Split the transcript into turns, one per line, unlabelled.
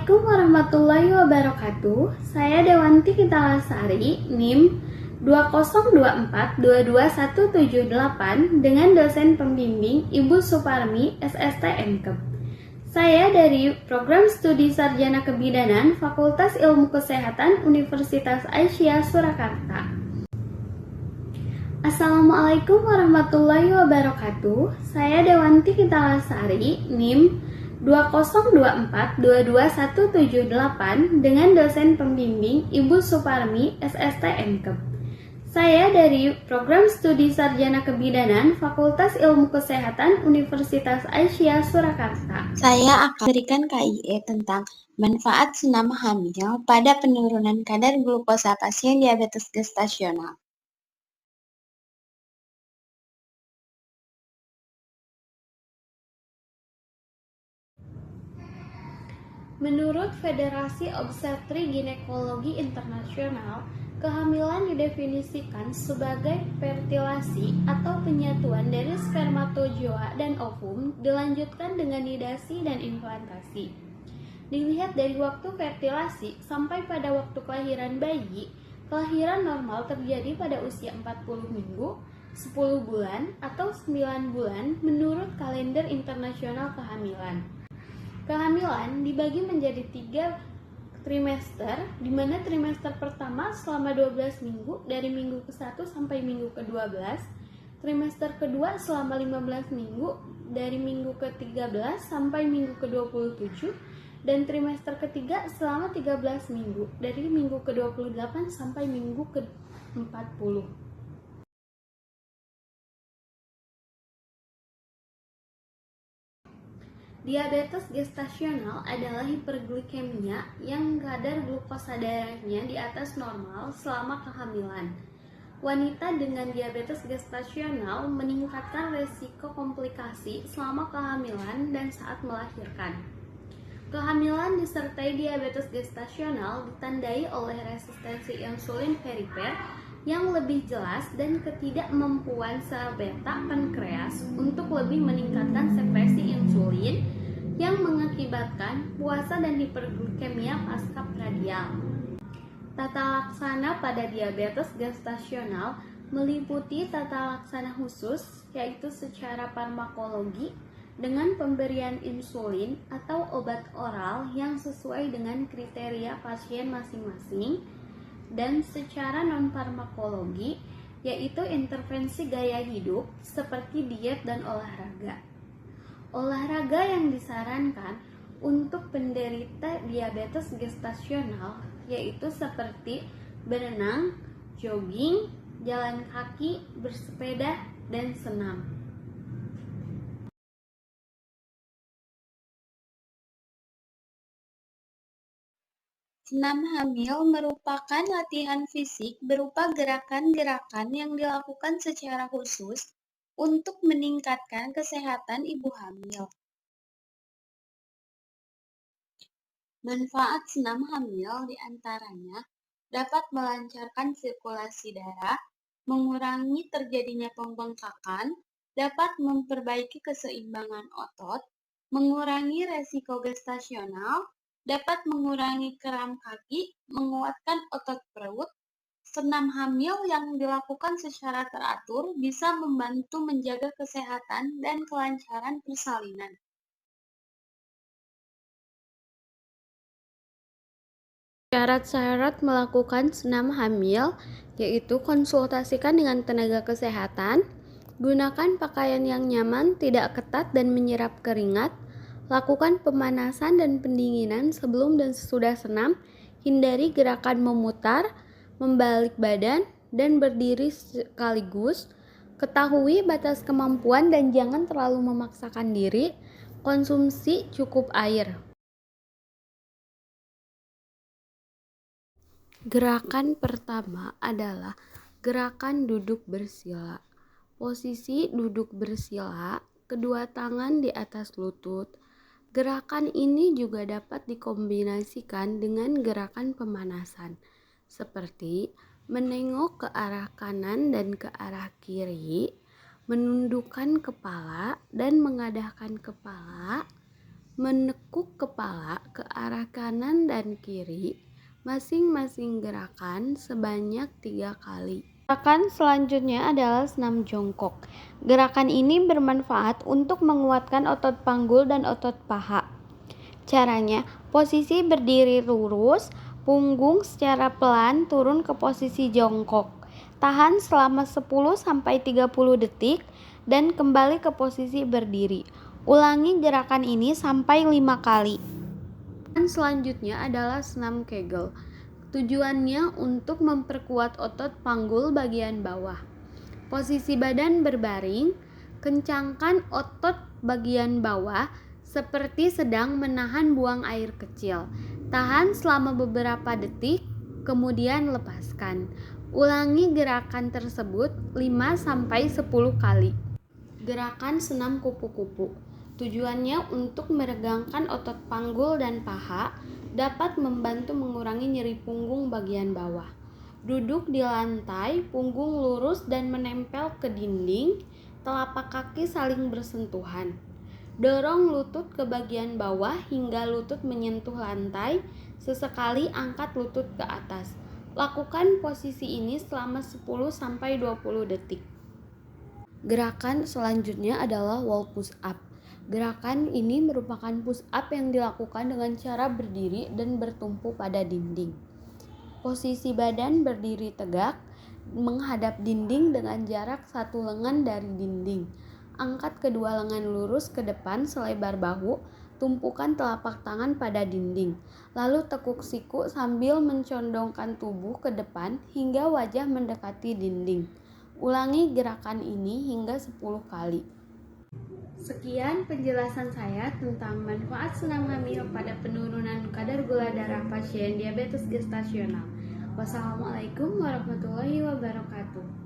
Assalamualaikum warahmatullahi wabarakatuh. Saya Dewanti Kitalasari, NIM 202422178 dengan dosen pembimbing Ibu Suparmi, SST MKEP. Saya dari Program Studi Sarjana Kebidanan Fakultas Ilmu Kesehatan Universitas Aisyah Surakarta. Assalamualaikum warahmatullahi wabarakatuh. Saya Dewanti Kitalasari, NIM 202422178 dengan dosen pembimbing Ibu Suparmi, SST MKEP. Saya dari Program Studi Sarjana Kebidanan Fakultas Ilmu Kesehatan Universitas Aisyah Surakarta.
Saya akan memberikan KIE tentang manfaat senam hamil pada penurunan kadar glukosa pasien diabetes gestasional.
Menurut Federasi Obstetri Ginekologi Internasional, kehamilan didefinisikan sebagai fertilasi atau penyatuan dari spermatozoa dan ovum dilanjutkan dengan nidasi dan implantasi. Dilihat dari waktu fertilasi sampai pada waktu kelahiran bayi, kelahiran normal terjadi pada usia 40 minggu, 10 bulan, atau 9 bulan menurut kalender internasional kehamilan. Kehamilan dibagi menjadi 3 trimester, di mana trimester pertama selama 12 minggu dari minggu ke-1 sampai minggu ke-12, trimester kedua selama 15 minggu dari minggu ke-13 sampai minggu ke-27, dan trimester ketiga selama 13 minggu dari minggu ke-28 sampai minggu ke-40. Diabetes gestasional adalah hiperglikemia yang kadar glukosa darahnya di atas normal selama kehamilan. Wanita dengan diabetes gestasional meningkatkan resiko komplikasi selama kehamilan dan saat melahirkan. Kehamilan disertai diabetes gestasional ditandai oleh resistensi insulin perifer yang lebih jelas dan ketidakmampuan sel beta pankreas untuk lebih meningkatkan sekresi insulin yang mengakibatkan puasa dan hiperglikemia pasca-pradial. Tata laksana pada diabetes gestasional meliputi tata laksana khusus, yaitu secara farmakologi dengan pemberian insulin atau obat oral yang sesuai dengan kriteria pasien masing-masing, dan secara non-farmakologi, yaitu intervensi gaya hidup seperti diet dan olahraga. Olahraga yang disarankan untuk penderita diabetes gestasional yaitu seperti berenang, jogging, jalan kaki, bersepeda, dan senam.
Senam hamil merupakan latihan fisik berupa gerakan-gerakan yang dilakukan secara khusus untuk meningkatkan kesehatan ibu hamil. Manfaat senam hamil diantaranya dapat melancarkan sirkulasi darah, mengurangi terjadinya pembengkakan, dapat memperbaiki keseimbangan otot, mengurangi resiko gestasional, dapat mengurangi kram kaki, menguatkan otot perut. Senam hamil yang dilakukan secara teratur bisa membantu menjaga kesehatan dan kelancaran persalinan.
Syarat-syarat melakukan senam hamil yaitu konsultasikan dengan tenaga kesehatan, gunakan pakaian yang nyaman, tidak ketat dan menyerap keringat, lakukan pemanasan dan pendinginan sebelum dan sesudah senam, hindari gerakan memutar, membalik badan, dan berdiri sekaligus, ketahui batas kemampuan dan jangan terlalu memaksakan diri, konsumsi cukup air. Gerakan pertama adalah gerakan duduk bersila. Posisi duduk bersila, kedua tangan di atas lutut. Gerakan ini juga dapat dikombinasikan dengan gerakan pemanasan, seperti menengok ke arah kanan dan ke arah kiri, menundukkan kepala dan mengadahkan kepala, Menekuk kepala ke arah kanan dan kiri, masing-masing gerakan sebanyak 3 kali. Gerakan selanjutnya adalah senam jongkok. Gerakan ini bermanfaat untuk menguatkan otot panggul dan otot paha. Caranya, posisi berdiri lurus, punggung secara pelan turun ke posisi jongkok. Tahan selama 10-30 detik dan kembali ke posisi berdiri. Ulangi gerakan ini sampai 5 kali. Dan selanjutnya adalah senam Kegel. Tujuannya untuk memperkuat otot panggul bagian bawah. Posisi badan berbaring, kencangkan otot bagian bawah seperti sedang menahan buang air kecil. Tahan selama beberapa detik, kemudian lepaskan. Ulangi gerakan tersebut 5-10 kali. Gerakan senam kupu-kupu. Tujuannya untuk meregangkan otot panggul dan paha, dapat membantu mengurangi nyeri punggung bagian bawah. Duduk di lantai, punggung lurus dan menempel ke dinding, telapak kaki saling bersentuhan. Dorong lutut ke bagian bawah hingga lutut menyentuh lantai, sesekali angkat lutut ke atas. Lakukan posisi ini selama 10-20 detik. Gerakan selanjutnya adalah wall push up. Gerakan ini merupakan push up yang dilakukan dengan cara berdiri dan bertumpu pada dinding. Posisi badan berdiri tegak, menghadap dinding dengan jarak 1 lengan dari dinding. Angkat kedua lengan lurus ke depan selebar bahu, tumpukan telapak tangan pada dinding. Lalu tekuk siku sambil mencondongkan tubuh ke depan hingga wajah mendekati dinding. Ulangi gerakan ini hingga 10 kali. Sekian penjelasan saya tentang manfaat senam hamil pada penurunan kadar gula darah pasien diabetes gestasional. Wassalamualaikum warahmatullahi wabarakatuh.